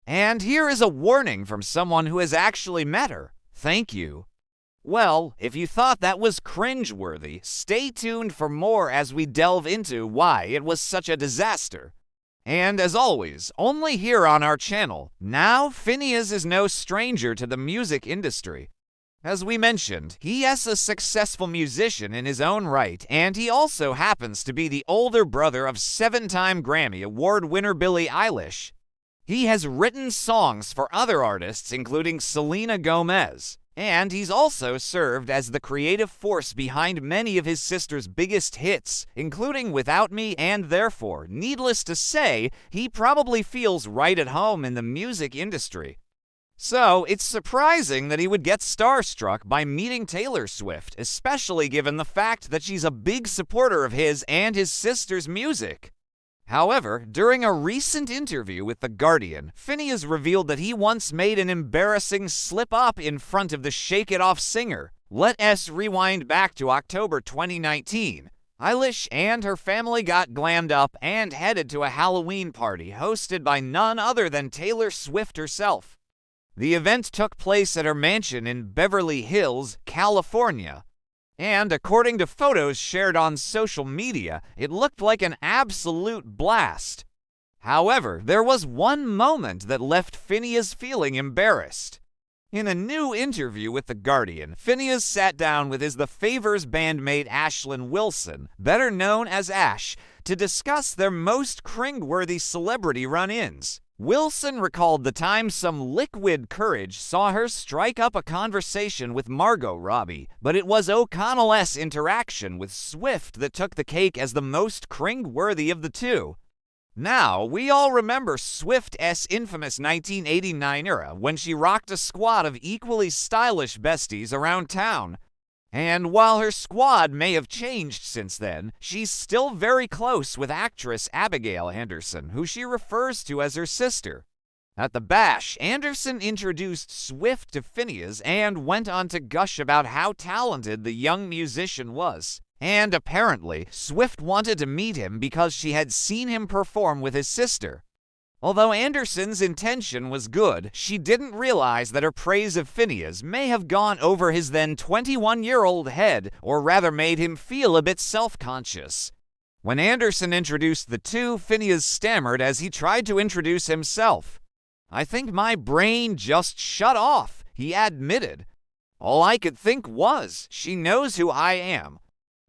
And here is a warning from someone who has actually met her. Thank you. Well, if you thought that was cringeworthy, stay tuned for more as we delve into why it was such a disaster. And as always, only here on our channel, now Phineas is no stranger to the music industry. As we mentioned, he is a successful musician in his own right, and he also happens to be the older brother of 7-time Grammy Award winner Billie Eilish. He has written songs for other artists including Selena Gomez, and he's also served as the creative force behind many of his sister's biggest hits, including Without Me, and therefore, needless to say, he probably feels right at home in the music industry. So, it's surprising that he would get starstruck by meeting Taylor Swift, especially given the fact that she's a big supporter of his and his sister's music. However, during a recent interview with The Guardian, Phineas revealed that he once made an embarrassing slip-up in front of the Shake It Off singer. Let us rewind back to October 2019. Eilish and her family got glammed up and headed to a Halloween party hosted by none other than Taylor Swift herself. The event took place at her mansion in Beverly Hills, California. And according to photos shared on social media, it looked like an absolute blast. However, there was one moment that left Phineas feeling embarrassed. In a new interview with The Guardian, Phineas sat down with his The Favours bandmate Ashlyn Wilson, better known as Ash, to discuss their most cringeworthy celebrity run-ins. Wilson recalled the time some liquid courage saw her strike up a conversation with Margot Robbie, but it was O'Connell's interaction with Swift that took the cake as the most cringeworthy of the two. Now, we all remember Swift's infamous 1989 era when she rocked a squad of equally stylish besties around town. And while her squad may have changed since then, she's still very close with actress Abigail Anderson, who she refers to as her sister. At the bash, Anderson introduced Swift to Phineas and went on to gush about how talented the young musician was. And apparently, Swift wanted to meet him because she had seen him perform with his sister. Although Anderson's intention was good, she didn't realize that her praise of Phineas may have gone over his then 21-year-old head, or rather made him feel a bit self-conscious. When Anderson introduced the two, Phineas stammered as he tried to introduce himself. "I think my brain just shut off," he admitted. "All I could think was, she knows who I am.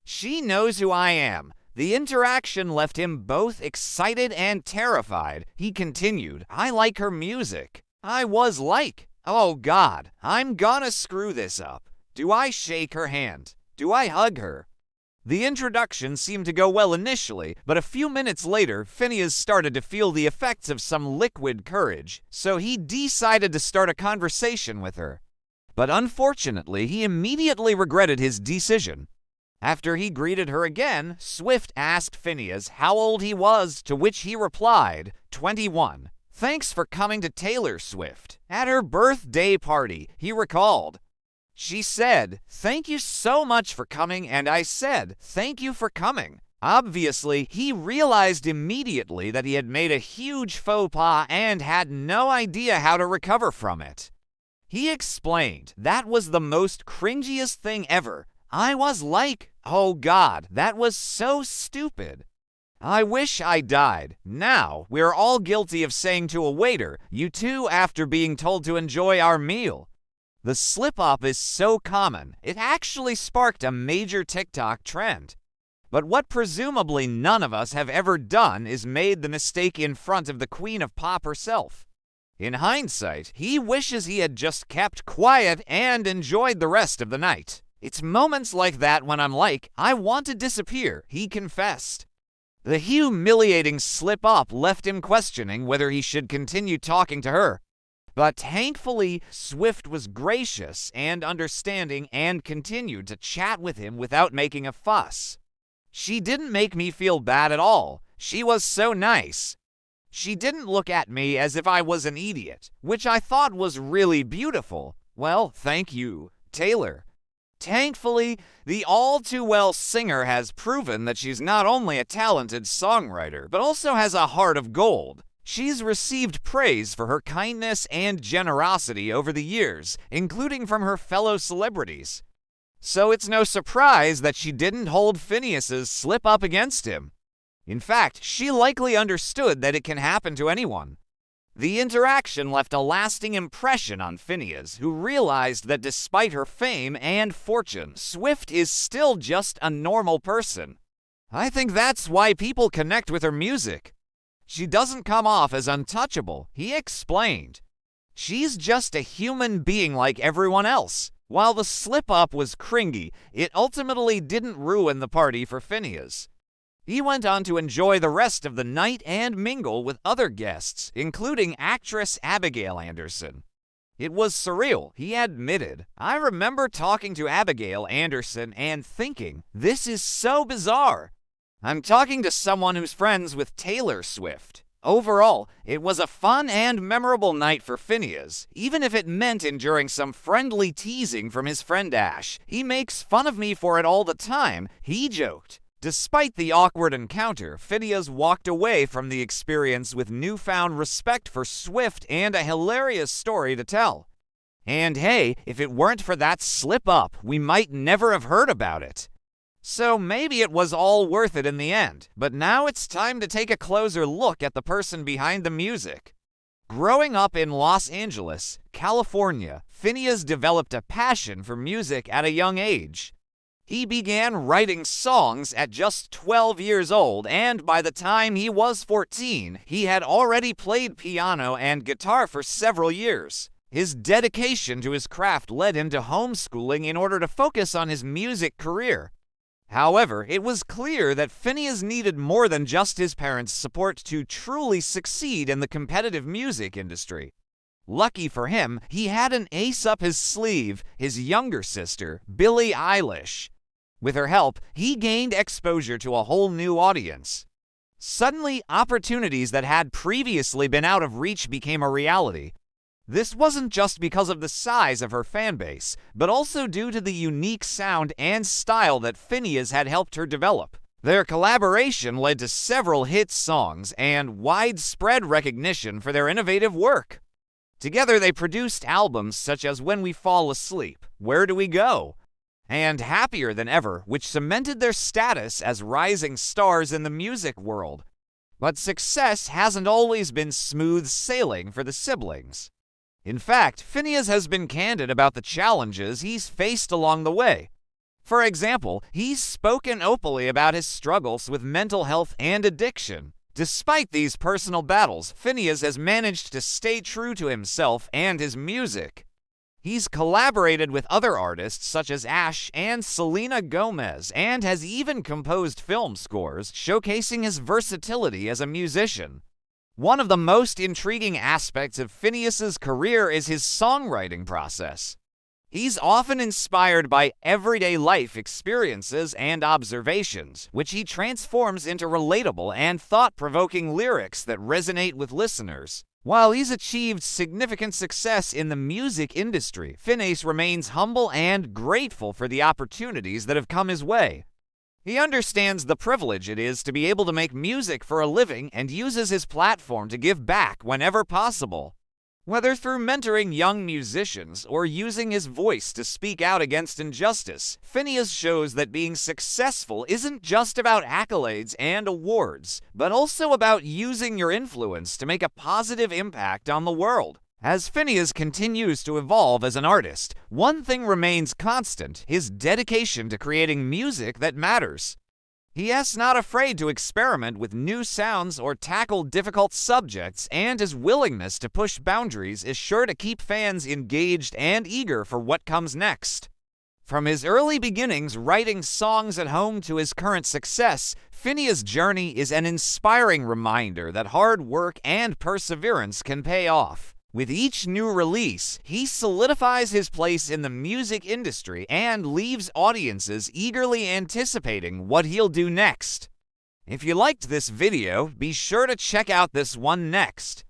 She knows who I am." The interaction left him both excited and terrified. He continued, "I like her music." I was like, oh God, I'm gonna screw this up. Do I shake her hand? Do I hug her? The introduction seemed to go well initially, but a few minutes later, Phineas started to feel the effects of some liquid courage, so he decided to start a conversation with her. But unfortunately, he immediately regretted his decision. After he greeted her again, Swift asked Phineas how old he was, to which he replied, 21. "Thanks for coming to Taylor Swift. At her birthday party," he recalled. She said, "Thank you so much for coming," and I said, "Thank you for coming." Obviously, he realized immediately that he had made a huge faux pas and had no idea how to recover from it. He explained, "That was the most cringiest thing ever. I was like, oh God, that was so stupid. I wish I died. Now, we're all guilty of saying to a waiter, 'You too,' after being told to enjoy our meal." The slip-up is so common, it actually sparked a major TikTok trend. But what presumably none of us have ever done is made the mistake in front of the Queen of Pop herself. In hindsight, he wishes he had just kept quiet and enjoyed the rest of the night. "It's moments like that when I'm like, I want to disappear," he confessed. The humiliating slip-up left him questioning whether he should continue talking to her. But thankfully, Swift was gracious and understanding and continued to chat with him without making a fuss. She didn't make me feel bad at all. She was so nice. She didn't look at me as if I was an idiot, which I thought was really beautiful. Well, thank you, Taylor. Thankfully, the all-too-well singer has proven that she's not only a talented songwriter, but also has a heart of gold. She's received praise for her kindness and generosity over the years, including from her fellow celebrities. So it's no surprise that she didn't hold Phineas's slip up against him. In fact, she likely understood that it can happen to anyone. The interaction left a lasting impression on Phineas, who realized that despite her fame and fortune, Swift is still just a normal person. I think that's why people connect with her music. She doesn't come off as untouchable, he explained. She's just a human being like everyone else. While the slip-up was cringy, it ultimately didn't ruin the party for Phineas. He went on to enjoy the rest of the night and mingle with other guests, including actress Abigail Anderson. It was surreal, he admitted. I remember talking to Abigail Anderson and thinking, this is so bizarre. I'm talking to someone who's friends with Taylor Swift. Overall, it was a fun and memorable night for Phineas, even if it meant enduring some friendly teasing from his friend Ash. He makes fun of me for it all the time, he joked. Despite the awkward encounter, Phineas walked away from the experience with newfound respect for Swift and a hilarious story to tell. And hey, if it weren't for that slip-up, we might never have heard about it. So maybe it was all worth it in the end, but now it's time to take a closer look at the person behind the music. Growing up in Los Angeles, California, Phineas developed a passion for music at a young age. He began writing songs at just 12 years old, and by the time he was 14, he had already played piano and guitar for several years. His dedication to his craft led him to homeschooling in order to focus on his music career. However, it was clear that Phineas needed more than just his parents' support to truly succeed in the competitive music industry. Lucky for him, he had an ace up his sleeve, his younger sister, Billie Eilish. With her help, he gained exposure to a whole new audience. Suddenly, opportunities that had previously been out of reach became a reality. This wasn't just because of the size of her fanbase, but also due to the unique sound and style that Phineas had helped her develop. Their collaboration led to several hit songs and widespread recognition for their innovative work. Together they produced albums such as When We Fall Asleep, Where Do We Go?, and Happier Than Ever, which cemented their status as rising stars in the music world. But success hasn't always been smooth sailing for the siblings. In fact, Phineas has been candid about the challenges he's faced along the way. For example, he's spoken openly about his struggles with mental health and addiction. Despite these personal battles, Phineas has managed to stay true to himself and his music. He's collaborated with other artists such as Ash and Selena Gomez, and has even composed film scores, showcasing his versatility as a musician. One of the most intriguing aspects of Phineas's career is his songwriting process. He's often inspired by everyday life experiences and observations, which he transforms into relatable and thought-provoking lyrics that resonate with listeners. While he's achieved significant success in the music industry, Phineas remains humble and grateful for the opportunities that have come his way. He understands the privilege it is to be able to make music for a living and uses his platform to give back whenever possible. Whether through mentoring young musicians or using his voice to speak out against injustice, Phineas shows that being successful isn't just about accolades and awards, but also about using your influence to make a positive impact on the world. As Phineas continues to evolve as an artist, one thing remains constant: his dedication to creating music that matters. He is not afraid to experiment with new sounds or tackle difficult subjects, and his willingness to push boundaries is sure to keep fans engaged and eager for what comes next. From his early beginnings writing songs at home to his current success, Phineas' journey is an inspiring reminder that hard work and perseverance can pay off. With each new release, he solidifies his place in the music industry and leaves audiences eagerly anticipating what he'll do next. If you liked this video, be sure to check out this one next.